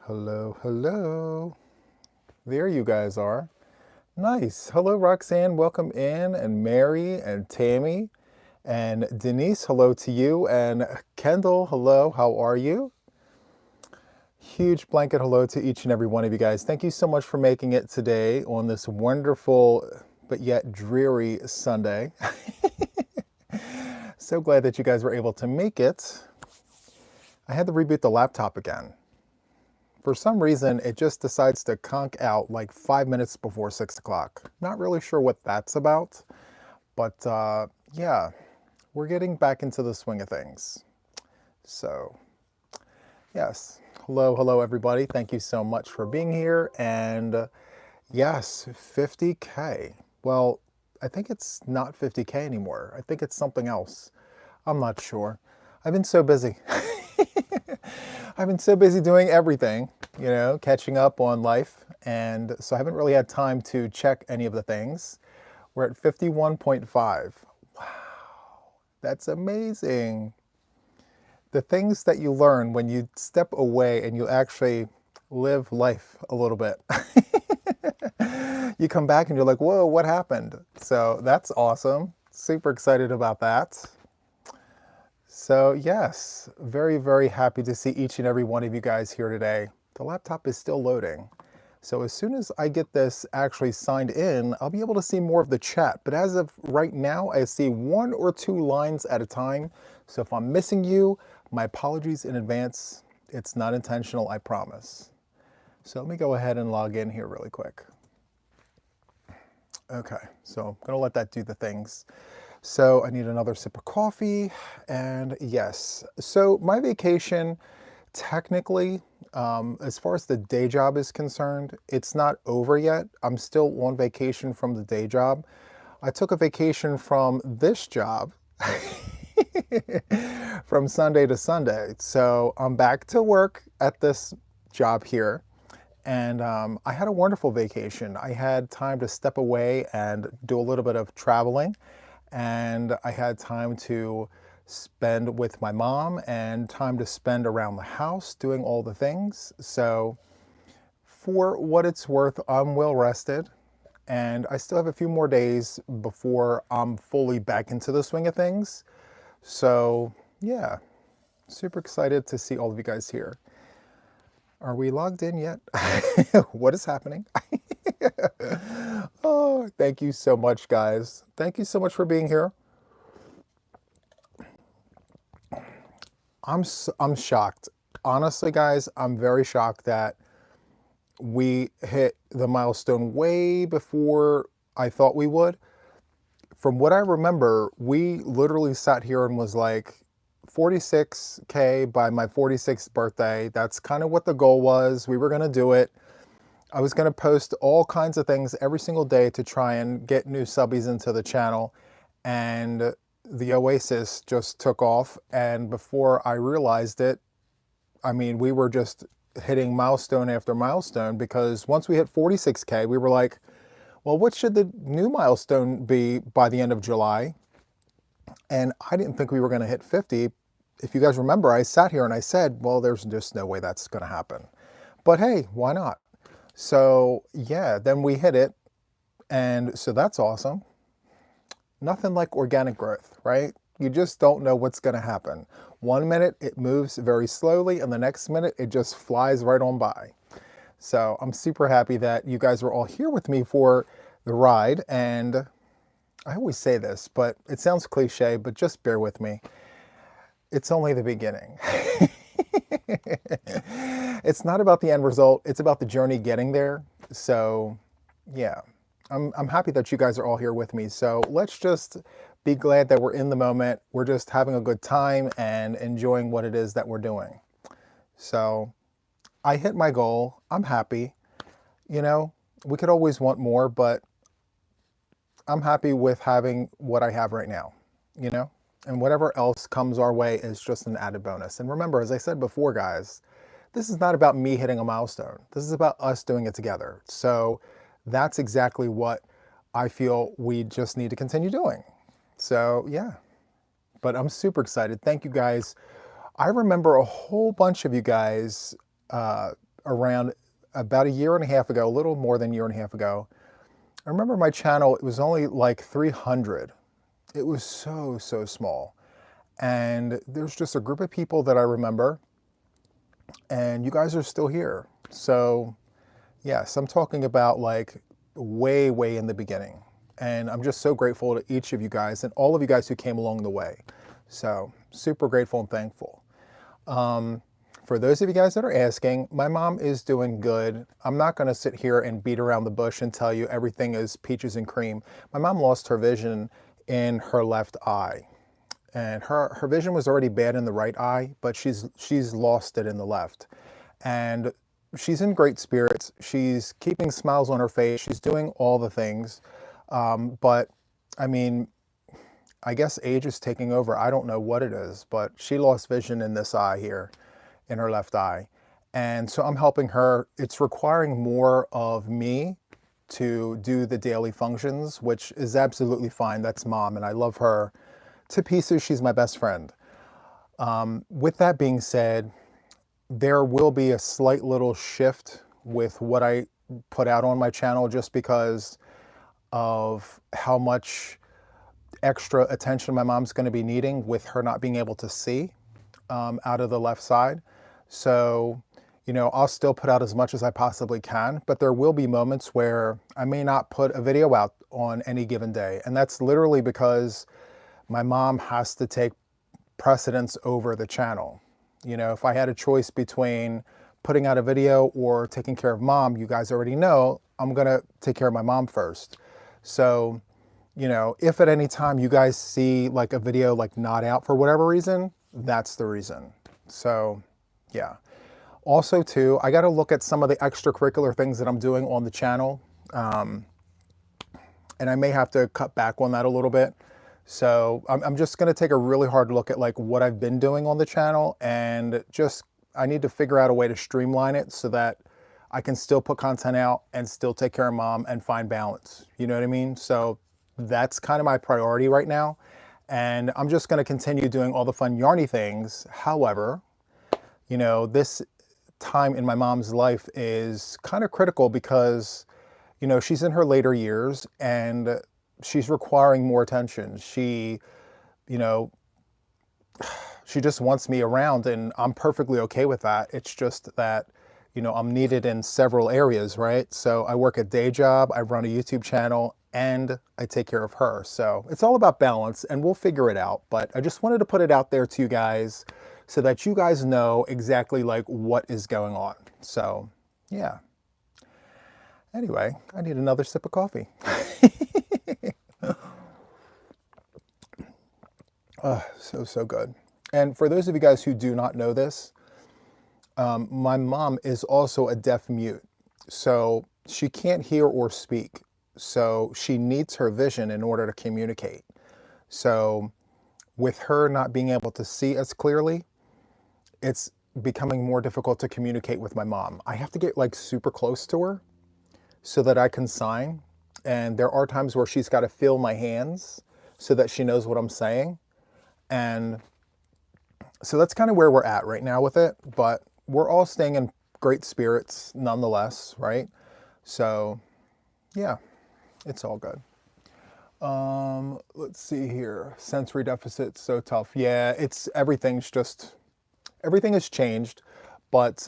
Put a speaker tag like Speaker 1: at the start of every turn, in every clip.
Speaker 1: Hello, hello. There you guys are. Nice. Hello, Roxanne. Welcome in. And Mary and Tammy and Denise. Hello to you. And Kendall, hello. How are you? Huge blanket hello to each and every one of you guys. Thank you so much for making it today on this wonderful but yet dreary Sunday. So glad that you guys were able to make it. I had to reboot the laptop again. For some reason, it just decides to conk out like 5 minutes before 6 o'clock. Not really sure what that's about, but yeah, we're getting back into the swing of things. So, yes, hello, hello, everybody. Thank you so much for being here. And yes, 50K. Well, I think it's not 50K anymore. I think it's something else. I'm not sure. I've been so busy. I've been so busy doing everything, catching up on life. And so I haven't really had time to check any of the things. We're at 51.5. Wow, that's amazing. The things that you learn when you step away and you actually live life a little bit. You come back and you're like, whoa, what happened? So that's awesome. Super excited about that. So yes, very, very happy to see each and every one of you guys here today. The laptop is still loading. So as soon as I get this actually signed in, I'll be able to see more of the chat. But as of right now, I see 1 or 2 lines at a time. So if I'm missing you, my apologies in advance. It's not intentional, I promise. So let me go ahead and log in here really quick. Okay, so I'm gonna let that do the things. So I need another sip of coffee, and yes. So my vacation, technically, as far as the day job is concerned, it's not over yet. I'm still on vacation from the day job. I took a vacation from this job from Sunday to Sunday. So I'm back to work at this job here. And I had a wonderful vacation. I had time to step away and do a little bit of traveling. And I had time to spend with my mom and time to spend around the house doing all the things. So for what it's worth, I'm well rested. And I still have a few more days before I'm fully back into the swing of things. So yeah, super excited to see all of you guys here. Are we logged in yet? What is happening? Oh, thank you so much, guys. Thank you so much for being here. I'm shocked. Honestly, guys, I'm very shocked that we hit the milestone way before I thought we would. From what I remember, we literally sat here and was like, 46K by my 46th birthday. That's kind of what the goal was. We were going to do it. I was going to post all kinds of things every single day to try and get new subbies into the channel. And the Oasis just took off. And before I realized it, I mean, we were just hitting milestone after milestone, because once we hit 46K, we were like, well, what should the new milestone be by the end of July? And I didn't think we were going to hit 50. If you guys remember, I sat here and I said, well, there's just no way that's going to happen. But hey, why not? So yeah, then we hit it. And so that's awesome. Nothing like organic growth, right? You just don't know what's going to happen. 1 minute it moves very slowly, and the next minute it just flies right on by. So I'm super happy that you guys were all here with me for the ride. And I always say this, but it sounds cliche, but just bear with me. It's only the beginning. It's not about the end result. It's about the journey getting there. So yeah, I'm happy that you guys are all here with me. So let's just be glad that we're in the moment. We're just having a good time and enjoying what it is that we're doing. So I hit my goal. I'm happy. We could always want more, but I'm happy with having what I have right now, and whatever else comes our way is just an added bonus. And remember, as I said before, guys, this is not about me hitting a milestone. This is about us doing it together. So that's exactly what I feel we just need to continue doing. So yeah, but I'm super excited. Thank you guys. I remember a whole bunch of you guys around about a year and a half ago, a little more than a year and a half ago. I remember my channel, it was only like 300. It was so, so small. And there's just a group of people that I remember, and you guys are still here. So yes, I'm talking about like way, way in the beginning. And I'm just so grateful to each of you guys and all of you guys who came along the way. So super grateful and thankful. For those of you guys that are asking, my mom is doing good. I'm not going to sit here and beat around the bush and tell you everything is peaches and cream. My mom lost her vision in her left eye. And her vision was already bad in the right eye, but she's lost it in the left. And she's in great spirits. She's keeping smiles on her face. She's doing all the things. But I mean, I guess age is taking over. I don't know what it is, but she lost vision in this eye here, in her left eye. And so I'm helping her. It's requiring more of me to do the daily functions, which is absolutely fine. That's mom, and I love her to pieces. She's my best friend. With that being said, there will be a slight little shift with what I put out on my channel just because of how much extra attention my mom's going to be needing with her not being able to see out of the left side. So, you know, I'll still put out as much as I possibly can, but there will be moments where I may not put a video out on any given day. And that's literally because my mom has to take precedence over the channel. You know, if I had a choice between putting out a video or taking care of mom, you guys already know I'm going to take care of my mom first. So, you know, if at any time you guys see like a video like not out for whatever reason, that's the reason. So, yeah. Also, too, I got to look at some of the extracurricular things that I'm doing on the channel. And I may have to cut back on that a little bit. So I'm just going to take a really hard look at like what I've been doing on the channel, and just I need to figure out a way to streamline it so that I can still put content out and still take care of mom and find balance. You know what I mean? So that's kind of my priority right now. And I'm just going to continue doing all the fun yarny things. However, you know, this time in my mom's life is kind of critical because, you know, she's in her later years and she's requiring more attention. She, you know, she just wants me around, and I'm perfectly okay with that. It's just that, you know, I'm needed in several areas, right? So I work a day job, I run a YouTube channel, and I take care of her. So it's all about balance, and we'll figure it out. But I just wanted to put it out there to you guys so that you guys know exactly like what is going on. So yeah. Anyway, I need another sip of coffee. So good. And for those of you guys who do not know this, my mom is also a deaf mute. So she can't hear or speak. So she needs her vision in order to communicate. So with her not being able to see as clearly, it's becoming more difficult to communicate with my mom. I have to get like super close to her so that I can sign. And there are times where she's got to feel my hands so that she knows what I'm saying. And so that's kind of where we're at right now with it, but we're all staying in great spirits nonetheless, right? So yeah, it's all good. Let's see here. Sensory deficit, so tough. Yeah, everything has changed, but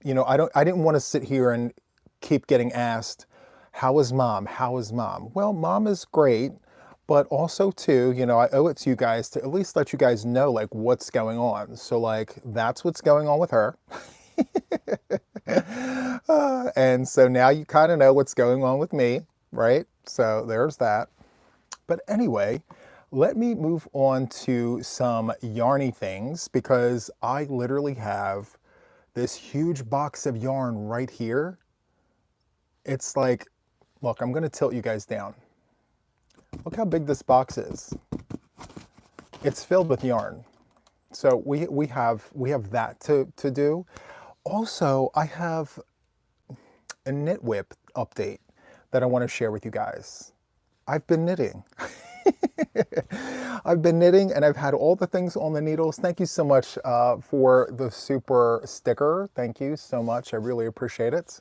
Speaker 1: you know, I didn't want to sit here and keep getting asked, how is mom? How is mom? Well, mom is great. But also too, you know, I owe it to you guys to at least let you guys know like what's going on. So like, that's what's going on with her. And so now you kind of know what's going on with me, right? So there's that. But anyway, let me move on to some yarny things, because I literally have this huge box of yarn right here. It's like, look, I'm going to tilt you guys down. Look how big this box is. It's filled with yarn. So we have that to do. Also, I have a knit whip update that I want to share with you guys. I've been knitting. I've been knitting and I've had all the things on the needles. Thank you so much for the super sticker. Thank you so much. I really appreciate it.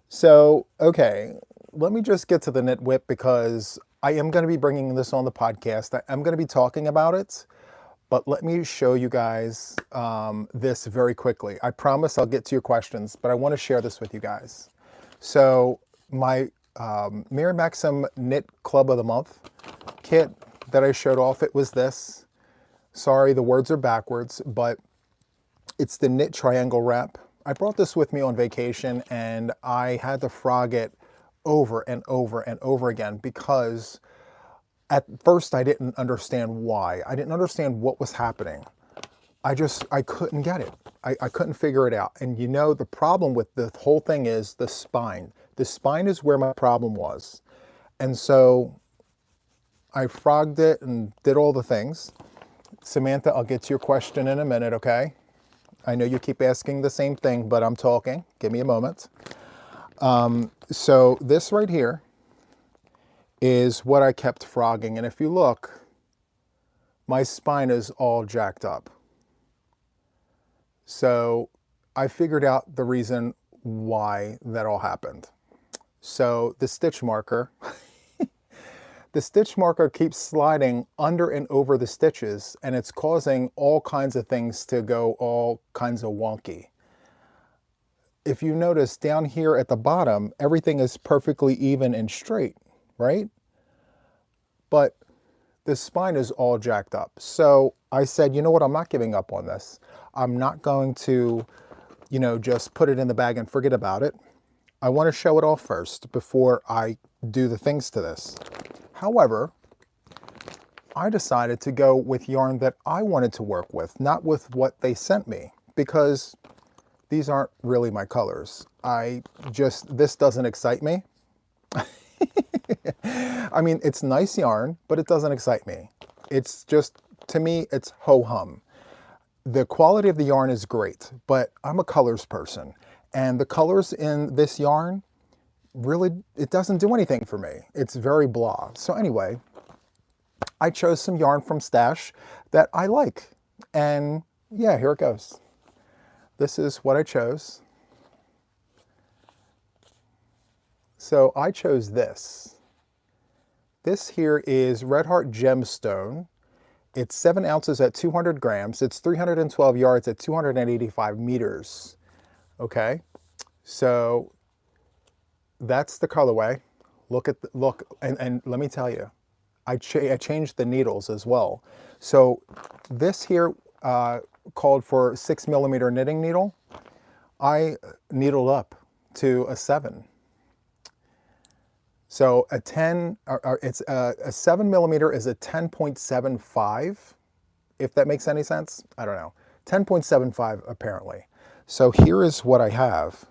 Speaker 1: So, okay, let me just get to the knit whip because I am going to be bringing this on the podcast. I'm going to be talking about it, but let me show you guys this very quickly. I promise I'll get to your questions, but I want to share this with you guys. So my Mary Maxim Knit Club of the Month kit that I showed off, it was this. Sorry, the words are backwards, but it's the knit triangle wrap. I brought this with me on vacation and I had to frog it over and over and over again because at first I didn't understand why. I didn't understand what was happening. I couldn't get it. I couldn't figure it out. And you know, the problem with the whole thing is the spine. The spine is where my problem was. And so I frogged it and did all the things. Samantha, I'll get to your question in a minute, okay? I know you keep asking the same thing, but I'm talking. Give me a moment. So this right here is what I kept frogging. And if you look, my spine is all jacked up. So I figured out the reason why that all happened. So the stitch marker, the stitch marker keeps sliding under and over the stitches, and it's causing all kinds of things to go all kinds of wonky. If you notice down here at the bottom, everything is perfectly even and straight, right? But the spine is all jacked up. So I said, you know what, I'm not giving up on this. I'm not going to, you know, just put it in the bag and forget about it. I want to show it off first before I do the things to this. However, I decided to go with yarn that I wanted to work with, not with what they sent me, because these aren't really my colors. This doesn't excite me. I mean, it's nice yarn, but it doesn't excite me. It's just, to me, it's ho-hum. The quality of the yarn is great, but I'm a colors person. And the colors in this yarn, really, it doesn't do anything for me. It's very blah. So anyway, I chose some yarn from Stash that I like. And yeah, here it goes. This is what I chose. So I chose this. This here is Red Heart Gemstone. It's 7 ounces at 200 grams. It's 312 yards at 285 meters. Okay, so that's the colorway. Look, and let me tell you, I changed the needles as well. So this here called for 6mm knitting needle. I needled up to a 7. So a 7mm is a 10.75, if that makes any sense. I don't know. 10.75 apparently. So here is what I have.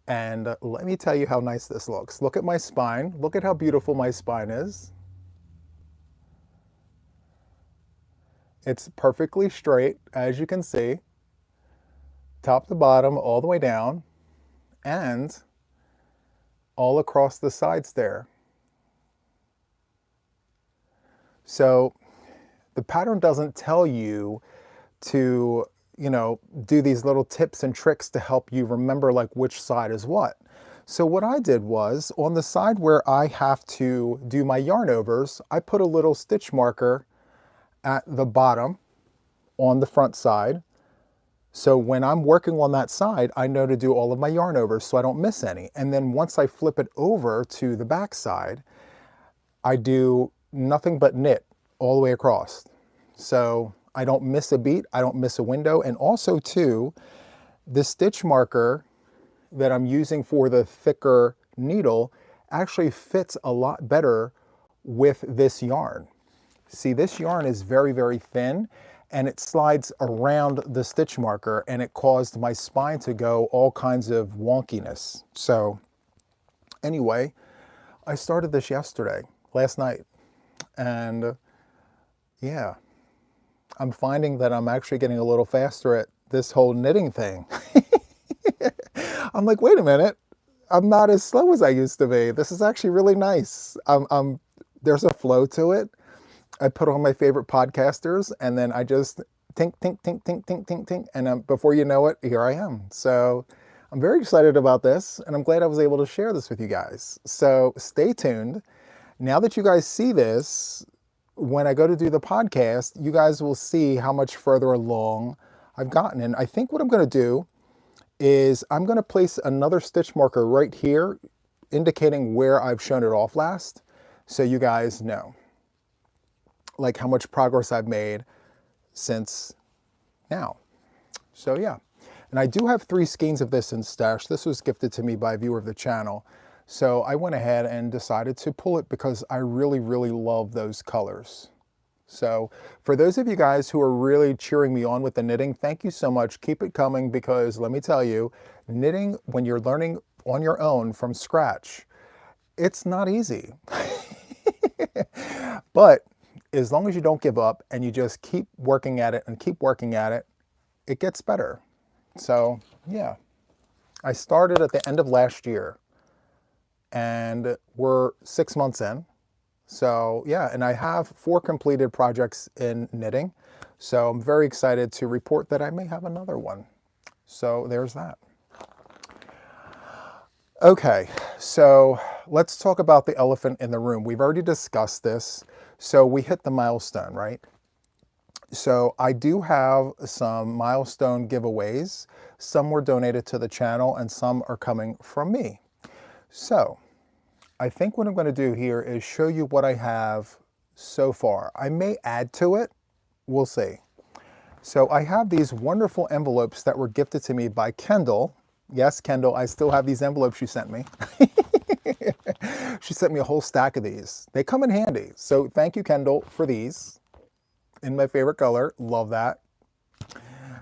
Speaker 1: And let me tell you how nice this looks. Look at my spine. Look at how beautiful my spine is. It's perfectly straight, as you can see, top to bottom, all the way down, and all across the sides there. So the pattern doesn't tell you to, you know, do these little tips and tricks to help you remember like which side is what. So what I did was, on the side where I have to do my yarn overs, I put a little stitch marker at the bottom on the front side. So when I'm working on that side, I know to do all of my yarn overs so I don't miss any. And then once I flip it over to the back side, I do nothing but knit all the way across. So I don't miss a beat, I don't miss a window. And also too, the stitch marker that I'm using for the thicker needle actually fits a lot better with this yarn. See, this yarn is very, very thin and it slides around the stitch marker and it caused my spine to go all kinds of wonkiness. So anyway, I started this last night, and yeah, I'm finding that I'm actually getting a little faster at this whole knitting thing. I'm like, wait a minute, I'm not as slow as I used to be. This is actually really nice. I'm there's a flow to it. I put on my favorite podcasters, and then I just tink, tink, tink, tink, tink, tink, tink, and before you know it, here I am. So I'm very excited about this, and I'm glad I was able to share this with you guys. So stay tuned. Now that you guys see this, when I go to do the podcast, you guys will see how much further along I've gotten. And I think what I'm going to do is I'm going to place another stitch marker right here, indicating where I've shown it off last, so you guys know like how much progress I've made since now. So yeah, and I do have 3 skeins of this in stash. This was gifted to me by a viewer of the channel. So I went ahead and decided to pull it because I really, really love those colors. So for those of you guys who are really cheering me on with the knitting, thank you so much. Keep it coming, because let me tell you, knitting when you're learning on your own from scratch, it's not easy. But as long as you don't give up and you just keep working at it and keep working at it, it gets better. So yeah, I started at the end of last year and we're 6 months in. So yeah, and I have 4 completed projects in knitting. So I'm very excited to report that I may have another one. So there's that. Okay, so let's talk about the elephant in the room. We've already discussed this. So we hit the milestone, right? So I do have some milestone giveaways. Some were donated to the channel and some are coming from me. So I think what I'm going to do here is show you what I have so far. I may add to it. We'll see. So I have these wonderful envelopes that were gifted to me by Kendall. Yes, Kendall, I still have these envelopes you sent me. She sent me a whole stack of these. They come in handy. So thank you, Kendall, for these in my favorite color. Love that.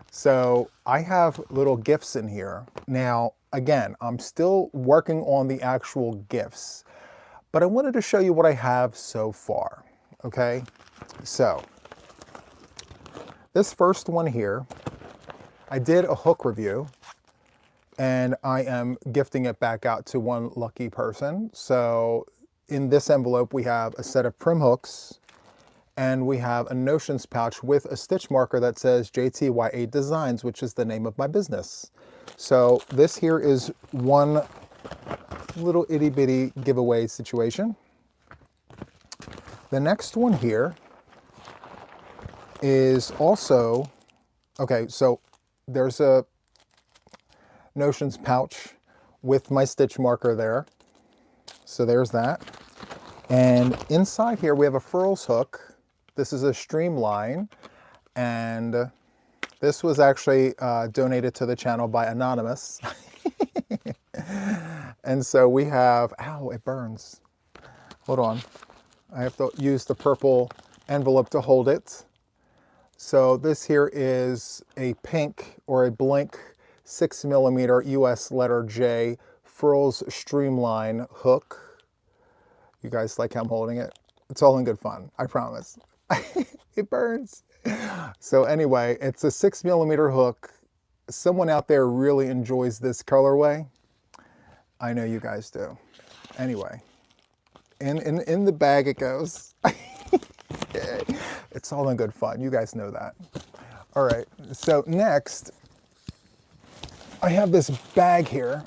Speaker 1: So I have little gifts in here. Now, again, I'm still working on the actual gifts, but I wanted to show you what I have so far. Okay, so this first one here, I did a hook review and I am gifting it back out to one lucky person. So in this envelope, we have a set of prim hooks and we have a notions pouch with a stitch marker that says JTYA Designs, which is the name of my business. So this here is one little itty bitty giveaway situation. The next one here is also, okay, so there's a notions pouch with my stitch marker there. So there's that. And inside here we have a furls hook. This is a streamline, and this was actually donated to the channel by Anonymous. And so we have, ow, it burns. Hold on. I have to use the purple envelope to hold it. So this here is a pink or a blank 6mm US letter J furls streamline hook. You guys like how I'm holding it? It's all in good fun, I promise. It burns. So anyway, it's a 6mm hook. Someone out there really enjoys this colorway. I know you guys do. Anyway, in the bag it goes. It's all in good fun. You guys know that. All right, so next, I have this bag here.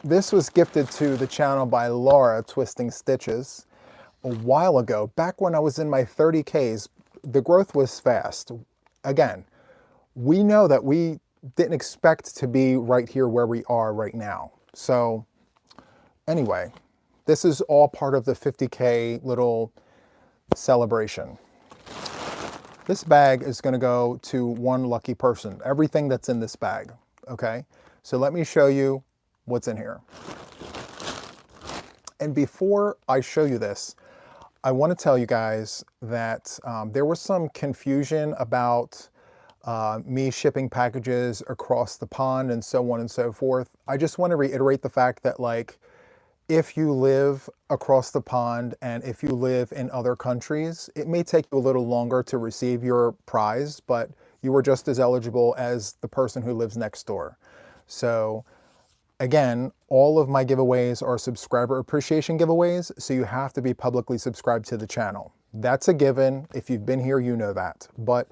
Speaker 1: This was gifted to the channel by Laura, Twisting Stitches, a while ago, back when I was in my 30Ks. The growth was fast. Again, we know that we didn't expect to be right here where we are right now. So anyway, this is all part of the 50K little celebration. This bag is going to go to one lucky person. Everything that's in this bag. Okay, so let me show you what's in here. And before I show you this, I want to tell you guys that there was some confusion about me shipping packages across the pond and so on and so forth. I just want to reiterate the fact that, like, if you live across the pond and if you live in other countries, it may take you a little longer to receive your prize, but you are just as eligible as the person who lives next door. So Again, all of my giveaways are subscriber appreciation giveaways, so you have to be publicly subscribed to the channel. That's a given. If you've been here, you know that. But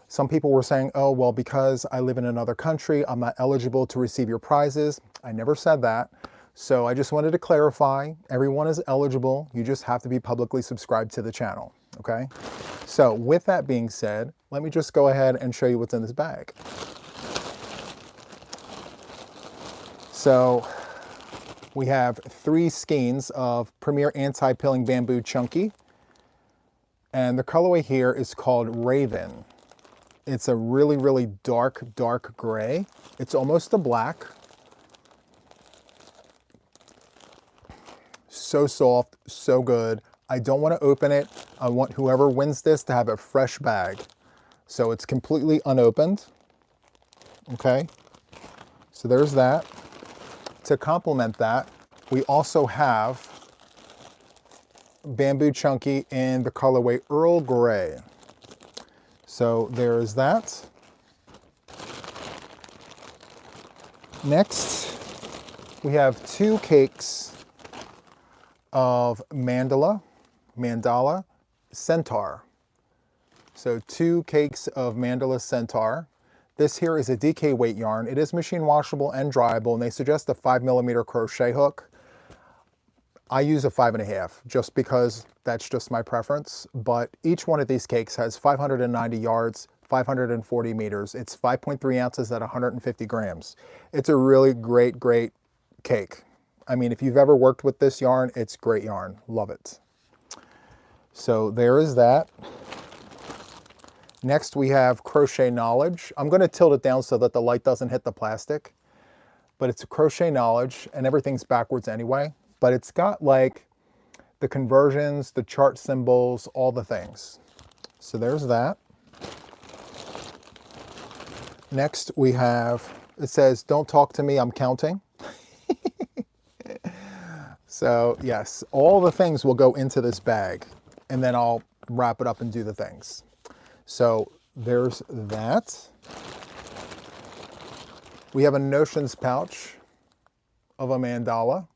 Speaker 1: some people were saying, oh, well, because I live in another country, I'm not eligible to receive your prizes. I never said that. So I just wanted to clarify, everyone is eligible. You just have to be publicly subscribed to the channel, okay? So with that being said, let me just go ahead and show you what's in this bag. So we have 3 skeins of Premier Anti-Pilling Bamboo Chunky. And the colorway here is called Raven. It's a really, really dark, dark gray. It's almost a black. So soft, so good. I don't want to open it. I want whoever wins this to have a fresh bag. So it's completely unopened. Okay. So there's that. To complement that, we also have Bamboo Chunky in the colorway Earl Grey. So there's that. Next, we have 2 cakes of Mandala Centaur. So 2 cakes of Mandala Centaur. This here is a DK weight yarn. It is machine washable and dryable, and they suggest a 5mm crochet hook. I use a 5.5 just because that's just my preference, but each one of these cakes has 590 yards, 540 meters. It's 5.3 ounces at 150 grams. It's a really great, great cake. I mean, if you've ever worked with this yarn, it's great yarn. Love it. So there is that. Next, we have Crochet Knowledge. I'm going to tilt it down so that the light doesn't hit the plastic, but it's a Crochet Knowledge, and everything's backwards anyway. But it's got like the conversions, the chart symbols, all the things. So there's that. Next we have, it says, don't talk to me, I'm counting. So yes, all the things will go into this bag, and then I'll wrap it up and do the things. So there's that. We have a Notions pouch of a mandala.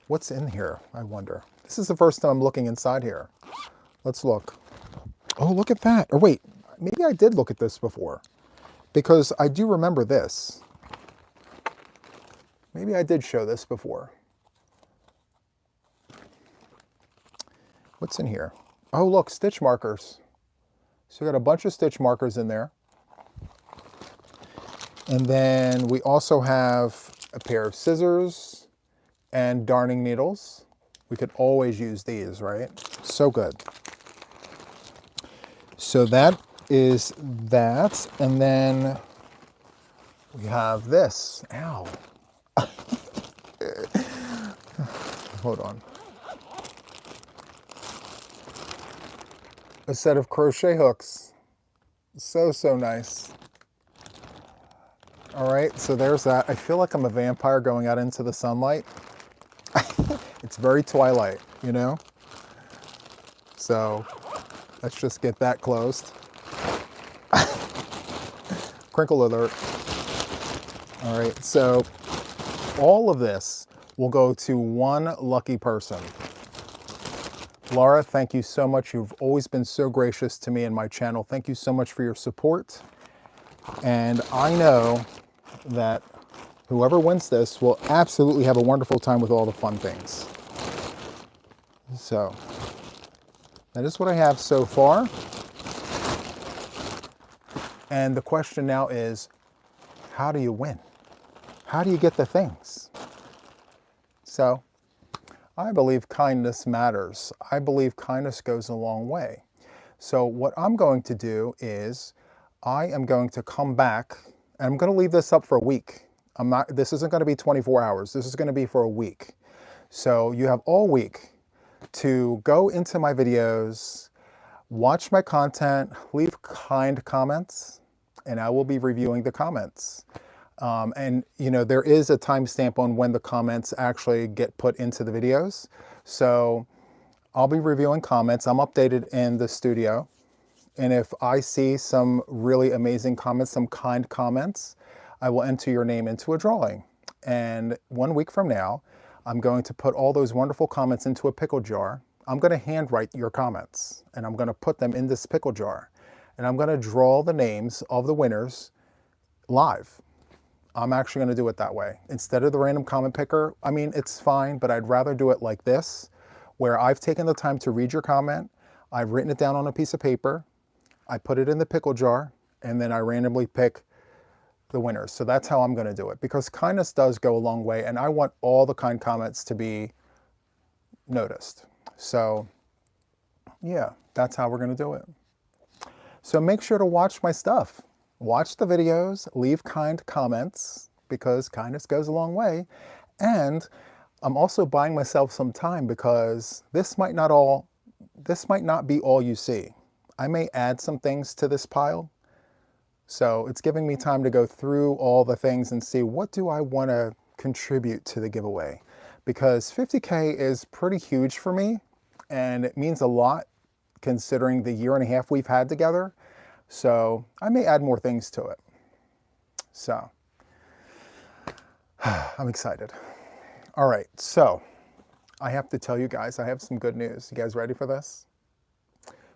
Speaker 1: What's in here, I wonder? This is the first time I'm looking inside here. Let's look. Oh, look at that. Or wait, maybe I did look at this before, because I do remember this. Maybe I did show this before. What's in here? Oh, look, stitch markers. So we got a bunch of stitch markers in there. And then we also have a pair of scissors and darning needles. We could always use these, right? So good. So that is that. And then we have this. Ow. Hold on. A set of crochet hooks. So, so nice. All right, so there's that. I feel like I'm a vampire going out into the sunlight. It's very Twilight, you know? So let's just get that closed. Crinkle alert. All right, so all of this will go to one lucky person. Laura, thank you so much. You've always been so gracious to me and my channel. Thank you so much for your support. And I know that whoever wins this will absolutely have a wonderful time with all the fun things. So that is what I have so far. And the question now is, how do you win? How do you get the things? So I believe kindness matters. I believe kindness goes a long way. So what I'm going to do is I am going to come back, and I'm going to leave this up for a week. This isn't going to be 24 hours. This is going to be for a week. So you have all week to go into my videos, watch my content, leave kind comments, and I will be reviewing the comments. And you know, there is a timestamp on when the comments actually get put into the videos. So I'll be reviewing comments. I'm updated in the studio. And if I see some really amazing comments, some kind comments, I will enter your name into a drawing. And 1 week from now, I'm going to put all those wonderful comments into a pickle jar. I'm going to handwrite your comments, and I'm going to put them in this pickle jar. And I'm going to draw the names of the winners live. I'm actually going to do it that way. Instead of the random comment picker, I mean, it's fine, but I'd rather do it like this, where I've taken the time to read your comment, I've written it down on a piece of paper, I put it in the pickle jar, and then I randomly pick the winners. So that's how I'm going to do it, because kindness does go a long way, and I want all the kind comments to be noticed. So yeah, that's how we're going to do it. So make sure to watch my stuff. Watch the videos, leave kind comments, because kindness goes a long way. And I'm also buying myself some time, because this might not be all you see. I may add some things to this pile. So it's giving me time to go through all the things and see, what do I want to contribute to the giveaway? Because 50K is pretty huge for me, and it means a lot considering the 1.5 years we've had together. So I may add more things to it. So I'm excited. All right, so I have to tell you guys, I have some good news. You guys ready for this?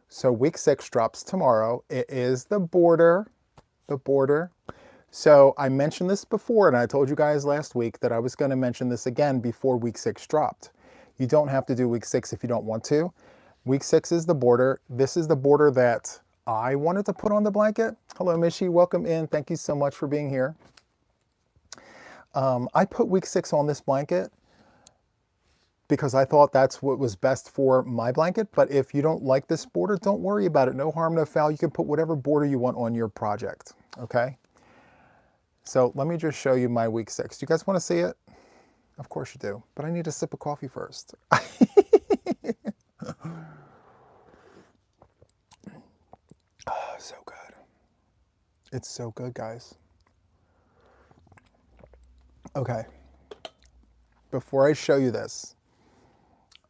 Speaker 1: So week 6 drops tomorrow. It is the border. So I mentioned this before, and I told you guys last week that I was going to mention this again before week 6 dropped. You don't have to do week 6 if you don't want to. Week 6 is the border. This is the border that I wanted to put on the blanket. Hello, Mishi. Welcome in. Thank you so much for being here. I put week 6 on this blanket because I thought that's what was best for my blanket. But if you don't like this border, don't worry about it. No harm, no foul. You can put whatever border you want on your project. Okay? So let me just show you my week 6. Do you guys want to see it? Of course you do. But I need a sip of coffee first. Oh, so good. It's so good, guys. Okay. Before I show you this,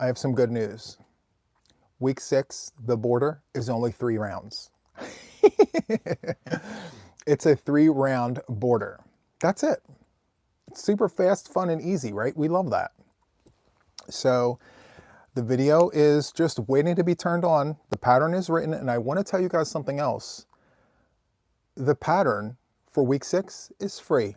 Speaker 1: I have some good news. Week 6, the border, is only 3 rounds. It's a 3-round border. That's it. It's super fast, fun, and easy, right? We love that. So the video is just waiting to be turned on. The pattern is written, and I want to tell you guys something else. The pattern for week 6 is free.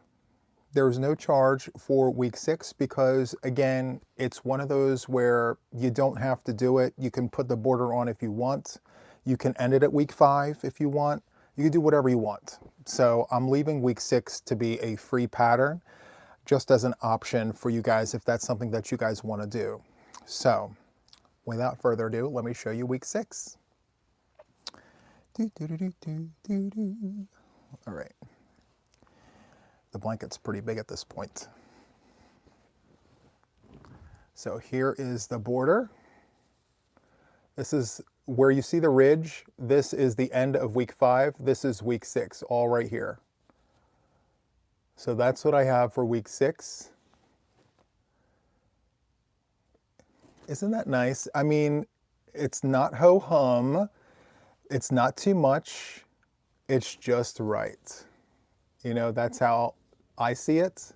Speaker 1: There's no charge for week 6 because, again, it's one of those where you don't have to do it. You can put the border on if you want. You can end it at week 5 if you want. You can do whatever you want. So I'm leaving week 6 to be a free pattern, just as an option for you guys if that's something that you guys want to do. So without further ado, let me show you week 6. All right. The blanket's pretty big at this point. So here is the border. This is where you see the ridge. This is the end of week 5. This is week 6, all right here. So that's what I have for week 6. Isn't that nice? I mean, it's not ho-hum. It's not too much. It's just right. You know, that's how I see it.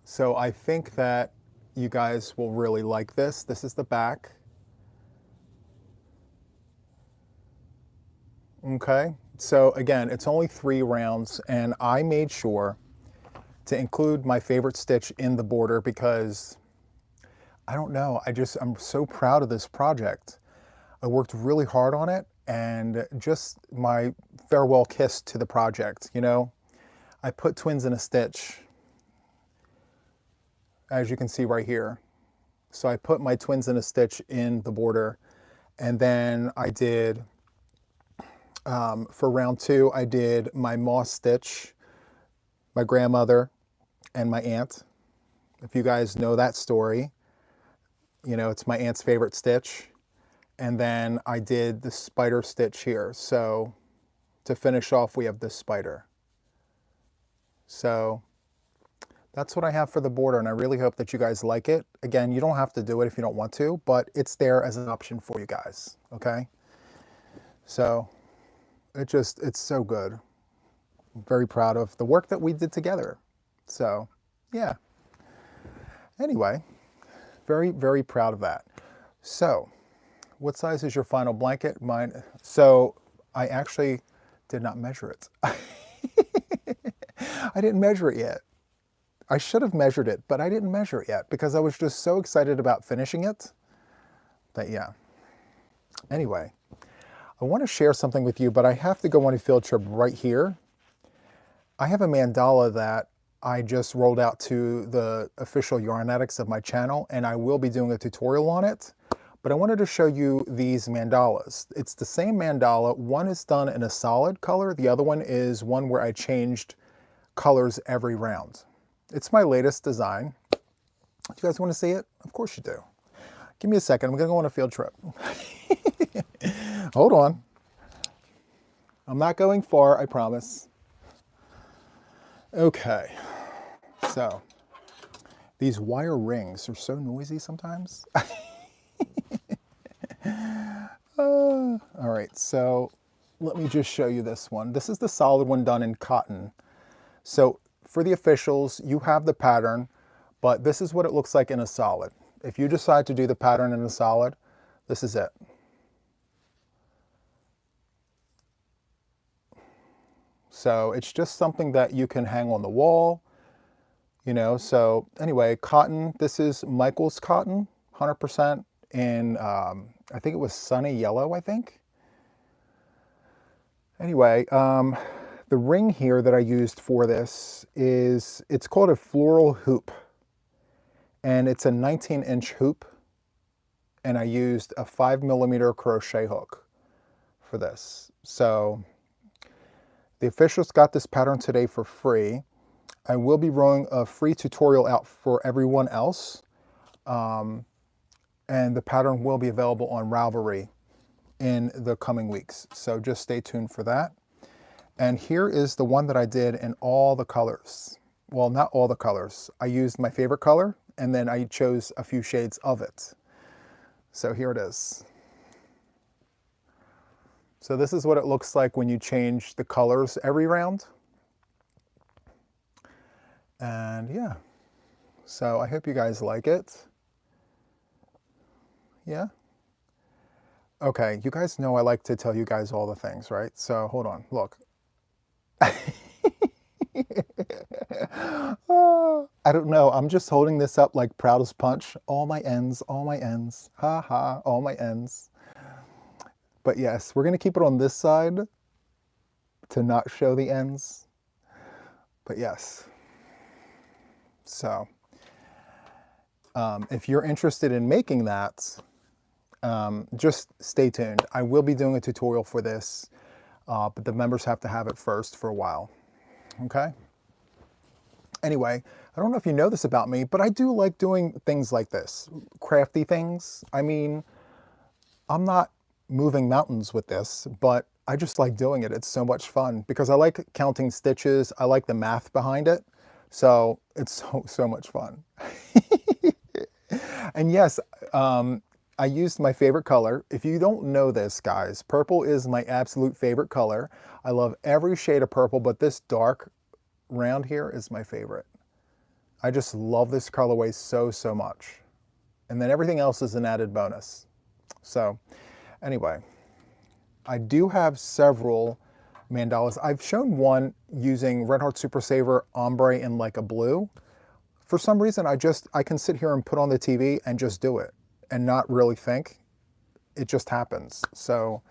Speaker 1: So I think that you guys will really like this. This is the back. Okay, so again, it's only 3 rounds, and I made sure to include my favorite stitch in the border because, I don't know, I'm so proud of this project. I worked really hard on it, and just my farewell kiss to the project, you know? I put twins in a stitch, as you can see right here. So I put my twins in a stitch in the border, and then I did, for round 2, I did my moss stitch, my grandmother, and my aunt. If you guys know that story, you know, it's my aunt's favorite stitch. And then I did the spider stitch here. So to finish off, we have this spider. So that's what I have for the border, and I really hope that you guys like it. Again, you don't have to do it if you don't want to, but it's there as an option for you guys, okay? So it's so good. very proud of the work that we did together. So, yeah. Anyway, very, very proud of that. So, what size is your final blanket? Mine. So, I actually did not measure it. I didn't measure it yet. I should have measured it, but I didn't measure it yet because I was just so excited about finishing it that, yeah. Anyway, I want to share something with you, but I have to go on a field trip right here. I have a mandala that I just rolled out to the official Yarn Addicts of my channel, and I will be doing a tutorial on it. But I wanted to show you these mandalas. It's the same mandala. One is done in a solid color. The other one is one where I changed colors every round. It's my latest design. Do you guys want to see it? Of course you do. Give me a second. I'm going to go on a field trip. Hold on. I'm not going far, I promise. Okay. So, these wire rings are so noisy sometimes. All right, so let me just show you this one. This is the solid one done in cotton. So for the officials, you have the pattern, but this is what it looks like in a solid. If you decide to do the pattern in a solid, this is it. So it's just something that you can hang on the wall, you know. So anyway, cotton, this is Michael's cotton, 100% in, I think it was sunny yellow, I think. Anyway, the ring here that I used for this is, it's called a floral hoop. And it's a 19-inch hoop. And I used a 5mm crochet hook for this. So the officials got this pattern today for free. I will be rolling a free tutorial out for everyone else. And the pattern will be available on Ravelry in the coming weeks. So just stay tuned for that. And here is the one that I did in all the colors. Well, not all the colors. I used my favorite color and then I chose a few shades of it. So here it is. So this is what it looks like when you change the colors every round. And yeah, so I hope you guys like it. Yeah. Okay, you guys know I like to tell you guys all the things, right? So hold on, look. Oh, I don't know, I'm just holding this up like proudest punch. All my ends, ha ha, all my ends. But yes, we're gonna keep it on this side to not show the ends. But yes. So, if you're interested in making that, just stay tuned. I will be doing a tutorial for this, but the members have to have it first for a while. Okay? Anyway, I don't know if you know this about me, but I do like doing things like this. Crafty things. I mean, I'm not moving mountains with this, but I just like doing it. It's so much fun because I like counting stitches. I like the math behind it. So it's so much fun. And yes, I used my favorite color. If you don't know this, guys, purple is my absolute favorite color. I love every shade of purple, but this dark round here is my favorite. I just love this colorway so, so much. And then everything else is an added bonus. So anyway, I do have several mandalas. I've shown one using Red Heart Super Saver ombre in like a blue. For some reason, I can sit here and put on the TV and just do it and not really think. It just happens. So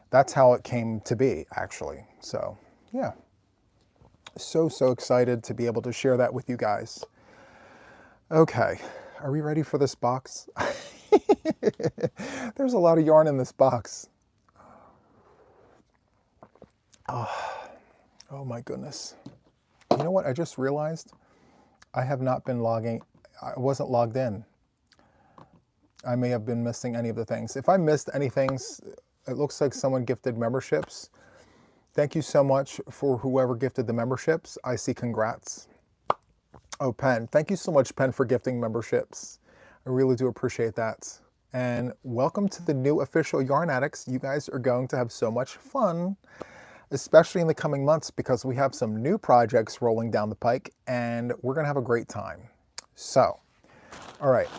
Speaker 1: that's how it came to be, actually. So yeah, so excited to be able to share that with you guys. Okay, are we ready for this box? There's a lot of yarn in this box. Oh my goodness. You know what? I just realized I have not been logging. I wasn't logged in. I may have been missing any of the things. If I missed any things, it looks like someone gifted memberships. Thank you so much for whoever gifted the memberships. I see congrats. Oh, Pen. Thank you so much, Pen, for gifting memberships. I really do appreciate that. And welcome to the new official Yarn Addicts. You guys are going to have so much fun. especially in the coming months because we have some new projects rolling down the pike and we're going to have a great time. So, all right.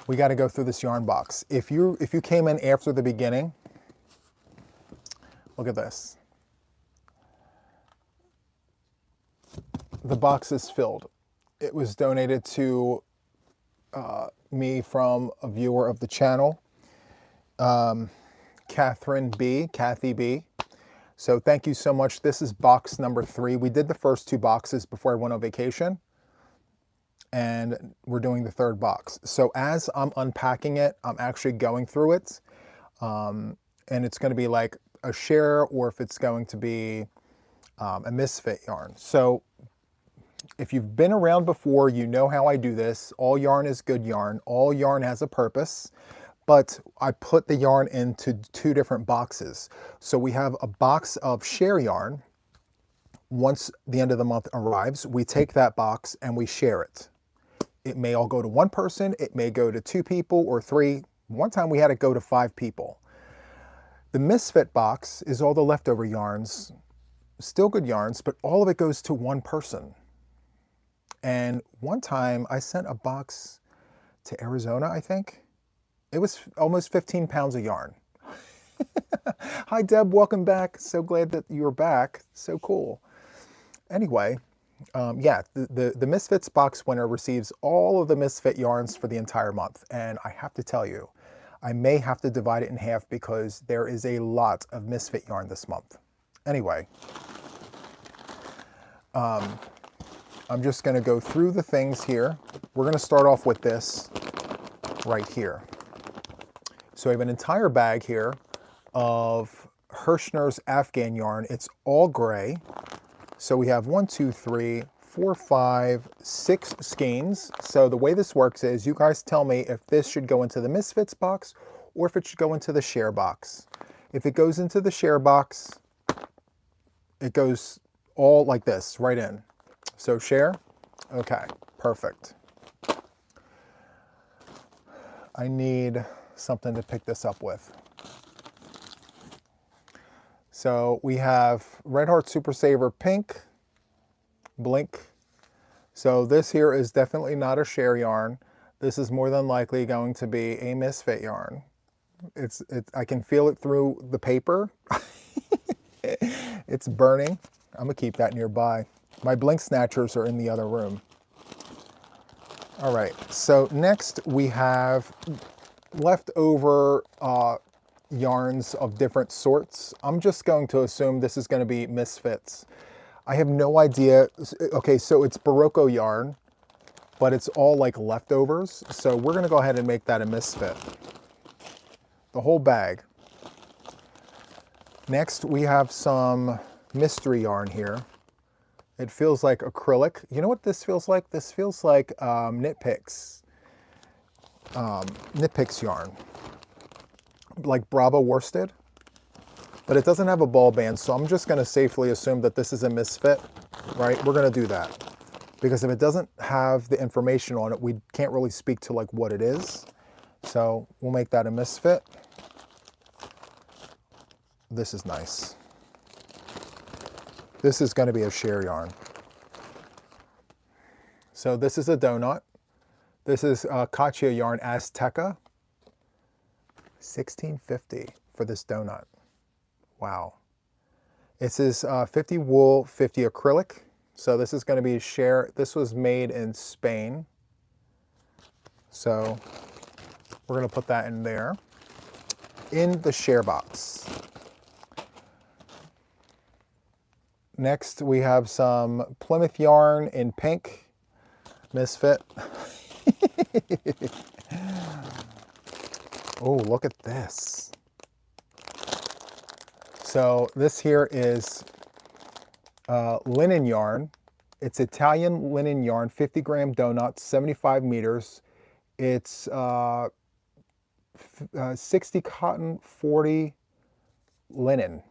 Speaker 1: We got to go through this yarn box. If you came in after the beginning, look at this. The box is filled. It was donated to me from a viewer of the channel, Kathy B. So thank you so much. This is box number 3. We did the first 2 boxes before I went on vacation, and we're doing the 3rd box. So as I'm unpacking it, I'm actually going through it, and it's going to be like a share, or if it's going to be a misfit yarn. So if you've been around before, you know how I do this. All yarn is good yarn. All yarn has a purpose, but I put the yarn into 2 different boxes. So we have a box of share yarn. Once the end of the month arrives, we take that box and we share it. It may all go to 1 person. It may go to 2 people or 3. One time we had it go to 5 people. The misfit box is all the leftover yarns, still good yarns, but all of it goes to 1 person. And one time I sent a box to Arizona, I think. It was almost 15 pounds of yarn. Hi, Deb. Welcome back. So glad that you're back. So cool. Anyway, yeah, the Misfits box winner receives all of the Misfit yarns for the entire month. And I have to tell you, I may have to divide it in half because there is a lot of Misfit yarn this month. Anyway, I'm just going to go through the things here. We're going to start off with this right here. So we have an entire bag here of Hirschner's Afghan yarn. It's all gray. So we have 1, 2, 3, 4, 5, 6 skeins. So the way this works is you guys tell me if this should go into the Misfits box or if it should go into the share box. If it goes into the share box, it goes all like this, right in. So share, okay, perfect. I need something to pick this up with. So we have Red Heart Super Saver Pink, Blink. So this here is definitely not a share yarn. This is more than likely going to be a misfit yarn. I can feel it through the paper. It's burning. I'm gonna keep that nearby. My blink snatchers are in the other room. All right, so next we have leftover yarns of different sorts. I'm just going to assume this is going to be misfits. I have no idea. Okay, so it's Barocco yarn, but it's all like leftovers. So we're going to go ahead and make that a misfit. The whole bag. Next we have some mystery yarn here. It feels like acrylic. You know what this feels like? This feels like Knit Picks yarn, like Bravo worsted, but it doesn't have a ball band, so I'm just going to safely assume that this is a misfit, right? We're going to do that because if it doesn't have the information on it, we can't really speak to like what it is. So we'll make that a misfit. This is nice. This is going to be a share yarn. So this is a donut. This is Katia yarn Azteca. $16.50 for this donut. Wow. This is 50 wool, 50 acrylic. So this is going to be a share. This was made in Spain. So we're going to put that in there. In the share box. Next, we have some Plymouth yarn in pink, misfit. Oh, look at this. So this here is linen yarn. It's Italian linen yarn, 50-gram donuts, 75 meters. It's 60 cotton, 40 linen.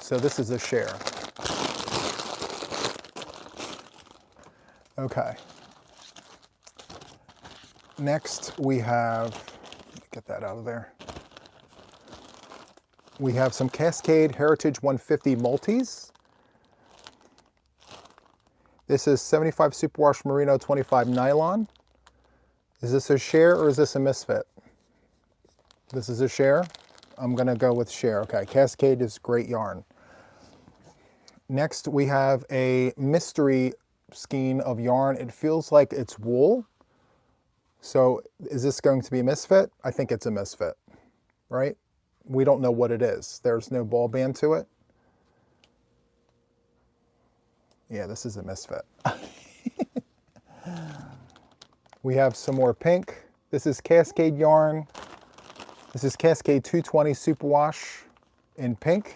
Speaker 1: So this is a share. Okay. Next we have, get that out of there. We have some Cascade Heritage 150 multis. This is 75 superwash merino, 25 nylon. Is this a share or is this a misfit? This is a share. I'm gonna go with share. Okay, Cascade is great yarn. Next, we have a mystery skein of yarn. It feels like it's wool. So is this going to be a misfit? I think it's a misfit, right? We don't know what it is. There's no ball band to it. Yeah, this is a misfit. We have some more pink. This is Cascade yarn. This is Cascade 220 Superwash in pink.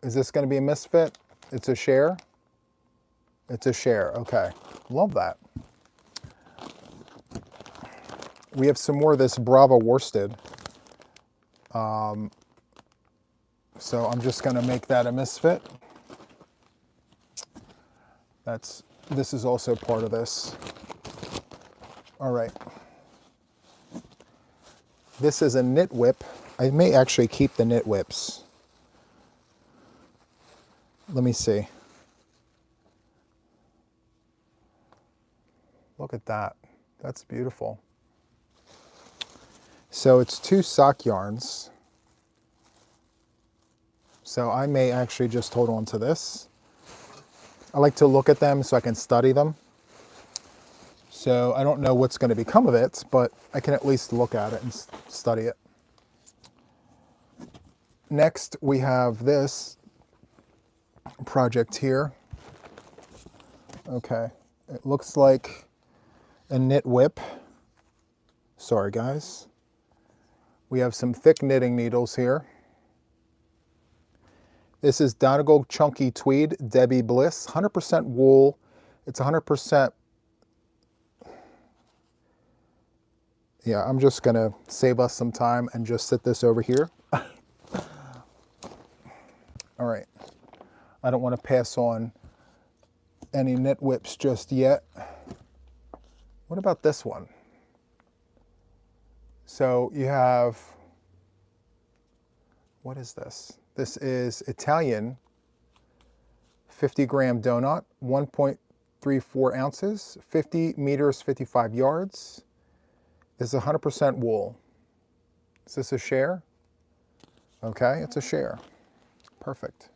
Speaker 1: Is this going to be a misfit? It's a share. It's a share. Okay. Love that. We have some more of this Bravo worsted. So I'm just going to make that a misfit. This is also part of this. All right. This is a knit whip. I may actually keep the knit whips. Let me see. Look at that. That's beautiful. So it's 2 sock yarns. So I may actually just hold on to this. I like to look at them so I can study them. So I don't know what's going to become of it, but I can at least look at it and study it. Next, we have this project here. Okay, it looks like a knit whip. Sorry, guys. We have some thick knitting needles here. This is Donegal Chunky Tweed, Debbie Bliss, 100% wool. It's 100%. Yeah, I'm just gonna save us some time and just sit this over here. All right, I don't want to pass on any knit whips just yet. What about this one? So you have, what is this? This is Italian 50-gram donut, 1.34 ounces, 50 meters, 55 yards. This is 100% wool. Is this a share? Okay, it's a share. Perfect.